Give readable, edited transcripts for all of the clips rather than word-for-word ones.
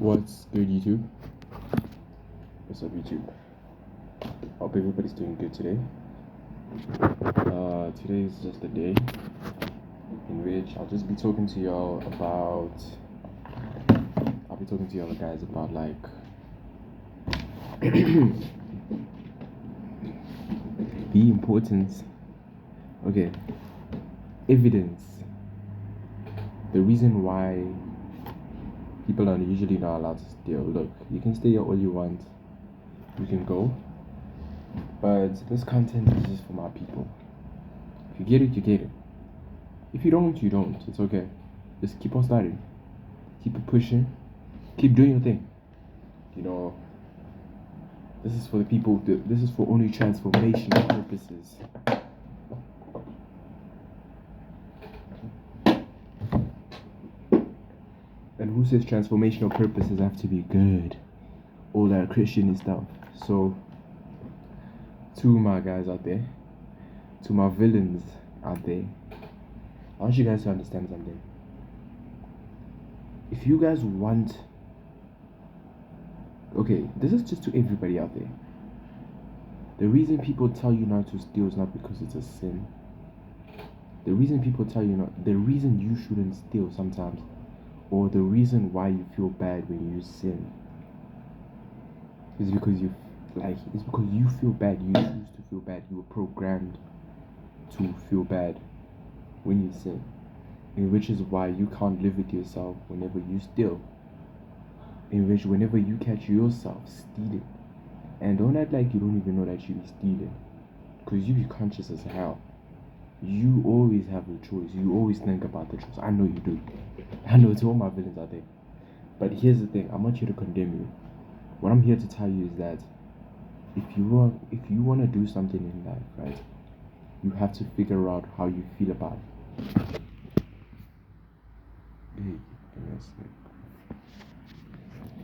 What's good, YouTube? What's up, YouTube? Hope everybody's doing good today. Today is just a day in which I'll just be talking to y'all guys about like the importance. Okay, evidence. The reason why people are usually not allowed to steal. Look, you can stay here all you want. You can go. But this content is just for my people. If you get it, you get it. If you don't, you don't. It's okay. Just keep on starting. Keep it pushing. Keep doing your thing. You know, this is for the people. This is for only transformational purposes. And who says transformational purposes have to be good? All that Christian stuff. So, to my guys out there, to my villains out there, I want you guys to understand something. If you guys want, okay, this is just to everybody out there. The reason people tell you not to steal is not because it's a sin. The reason people tell you not, the reason you shouldn't steal sometimes, or the reason why you feel bad when you sin, is because it's because you feel bad. You choose to feel bad. You were programmed to feel bad when you sin, in which is why you can't live with yourself whenever you steal. In which whenever you catch yourself stealing, and don't act like you don't even know that you be stealing, because you be conscious as hell. You always have a choice. You always think about the choice. I know you do. I know it's all my villains out there. But here's the thing. I'm not here to condemn you. What I'm here to tell you is that if you want to do something in life, right, you have to figure out how you feel about it.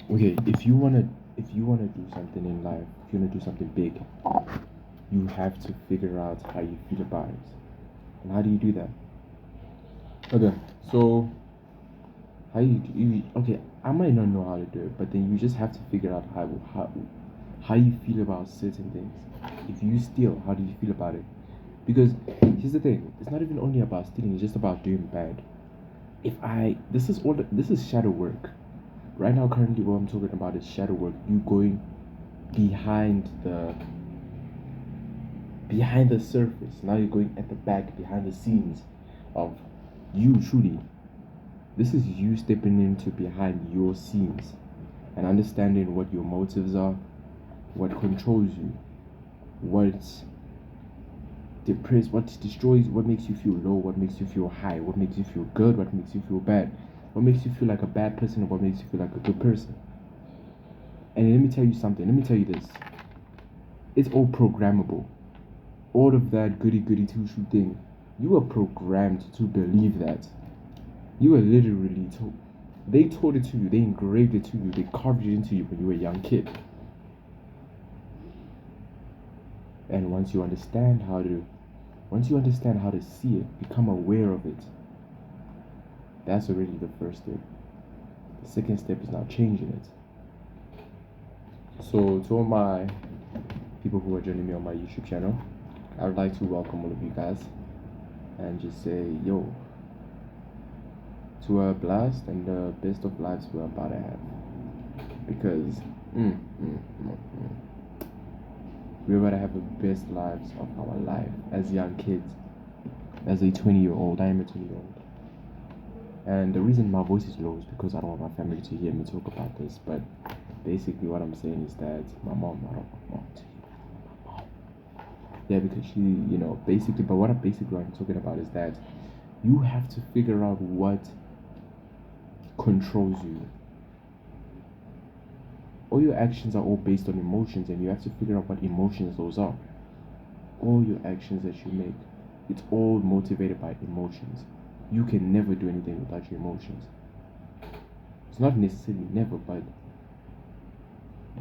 Okay, if you wanna do something in life, if you wanna do something big, you have to figure out how you feel about it. And how do you do that? Okay, so how you okay, I might not know how to do it, but then you just have to figure out how you feel about certain things. If you steal, how do you feel about it? Because here's the thing, it's not even only about stealing, it's just about doing bad. This is shadow work. Right now, currently, what I'm talking about is shadow work. You going behind the surface. Now you're going at the back, behind the scenes of you truly. This is you stepping into behind your scenes and understanding what your motives are, what controls you, what destroys, what makes you feel low, what makes you feel high, what makes you feel good, what makes you feel bad, what makes you feel like a bad person, or what makes you feel like a good person. And let me tell you something. Let me tell you this. It's all programmable. All of that goody two-shoe thing. You were programmed to believe that. You were literally told. They taught it to you. They engraved it to you. They carved it into you when you were a young kid. And once you understand how to see it, become aware of it, that's already the first step. The second step is now changing it. So to all my people who are joining me on my YouTube channel, I would like to welcome all of you guys and just say, yo, to a blast and the best of lives we're about to have. Because we're about to have the best lives of our life as young kids. As a 20-year-old, I am a 20-year-old. And the reason my voice is low is because I don't want my family to hear me talk about this. But basically what I'm saying is that my mom, I don't want my mom to hear my mom. Yeah, because she, basically, but what I'm talking about is that you have to figure out what controls you. All your actions are all based on emotions, and you have to figure out what emotions those are. All your actions that you make, it's all motivated by emotions. You can never do anything without your emotions. It's not necessarily never, but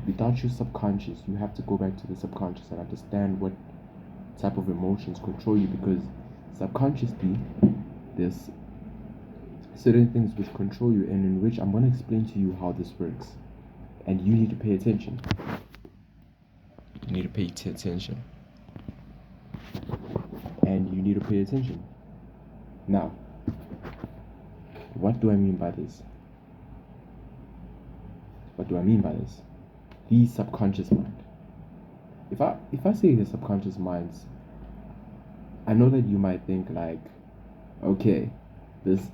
without your subconscious, you have to go back to the subconscious and understand what type of emotions control you, because subconsciously there's certain things which control you, and in which I'm going to explain to you how this works. And you need to pay attention. You need to pay attention. And you need to pay attention. Now, what do I mean by this? What do I mean by this? The subconscious mind. If I say the subconscious minds, I know that you might think like, okay, this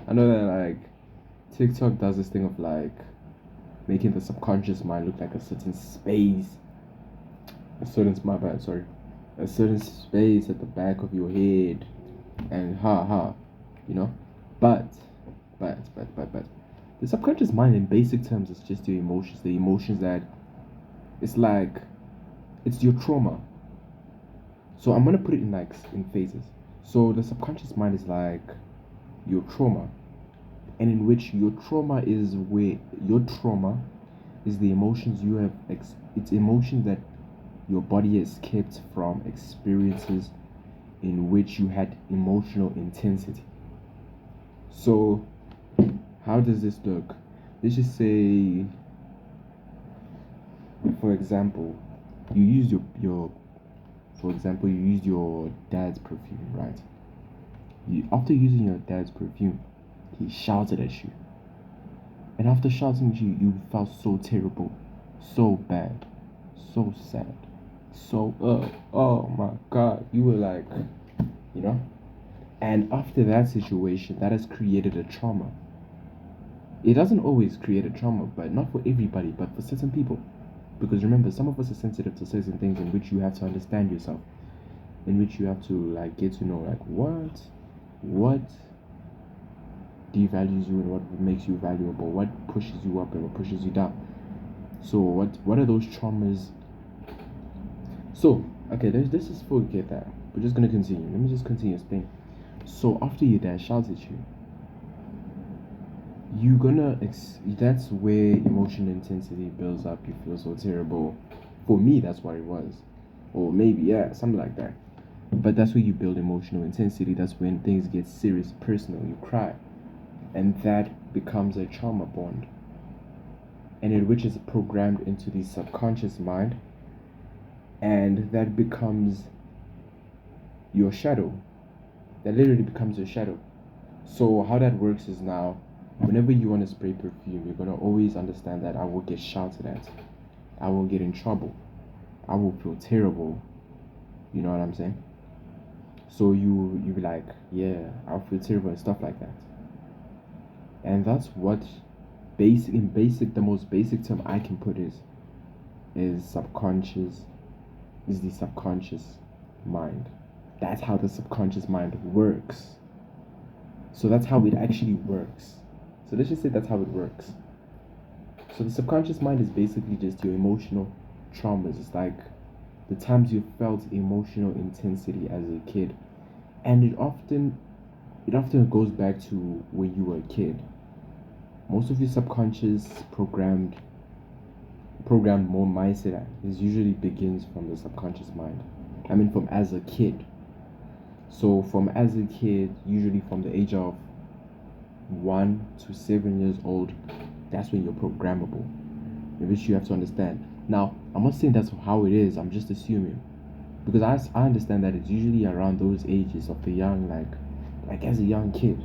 I know that like TikTok does this thing of like making the subconscious mind look like a certain space, a certain a certain space at the back of your head, and you know. But the subconscious mind, in basic terms, is just your emotions. The emotions that it's like it's your trauma. So I'm gonna put it in phases. So the subconscious mind is like your trauma, and in which your trauma is the emotions you have. It's emotions that your body has kept from experiences in which you had emotional intensity. So how does this look? Let's just say, for example, you use you used your dad's perfume, right? After using your dad's perfume, he shouted at you. And after shouting at you, you felt so terrible, so bad, so sad, oh my god. You were like, you know? And after that situation, that has created a trauma. It doesn't always create a trauma, but not for everybody, but for certain people. Because remember, some of us are sensitive to certain things in which you have to understand yourself, in which you have to like get to know like what devalues you and what makes you valuable, what pushes you up and what pushes you down. So what are those traumas? So okay, let's just forget that. We're just gonna continue. Let me just continue explaining. So after your dad shouts at you, that's where emotional intensity builds up. You feel so terrible. For me, that's what it was, or maybe yeah, something like that. But that's where you build emotional intensity. That's when things get serious, personal. You cry, and that becomes a trauma bond, and in which is programmed into the subconscious mind, and that becomes your shadow. That literally becomes your shadow. So how that works is now, whenever you want to spray perfume, you're gonna always understand that I will get shouted at, I will get in trouble, I will feel terrible. You know what I'm saying? So you be like, yeah, I'll feel terrible and stuff like that. And that's what the most basic term I can put is subconscious, is the subconscious mind. That's how the subconscious mind works. So that's how it actually works. So let's just say that's how it works. So the subconscious mind is basically just your emotional traumas. It's like the times you felt emotional intensity as a kid. And it often goes back to when you were a kid. Most of your subconscious programmed more mindset is usually begins from the subconscious mind. I mean from as a kid. So from as a kid, usually from the age of 1 to 7 years old, that's when you're programmable. In which you have to understand. Now, I'm not saying that's how it is, I'm just assuming. Because I understand that it's usually around those ages of the young, like as a young kid,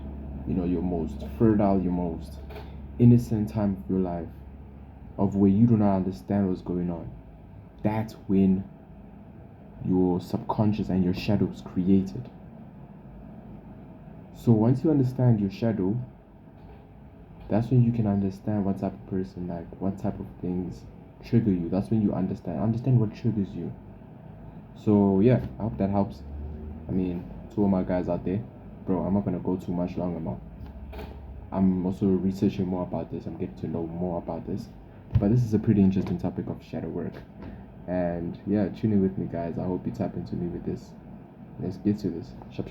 your most fertile, your most innocent time of your life, of where you do not understand what's going on. That's when your subconscious and your shadow is created. So once you understand your shadow, that's when you can understand what type of person, like what type of things trigger you. That's when you understand what triggers you. So yeah, I hope that helps. I mean, to all my guys out there, bro, I'm not gonna go too much longer, man. I'm also researching more about this. I'm getting to know more about this. But this is a pretty interesting topic of shadow work. And yeah, tune in with me, guys. I hope you tap into me with this. Let's get to this. Shop.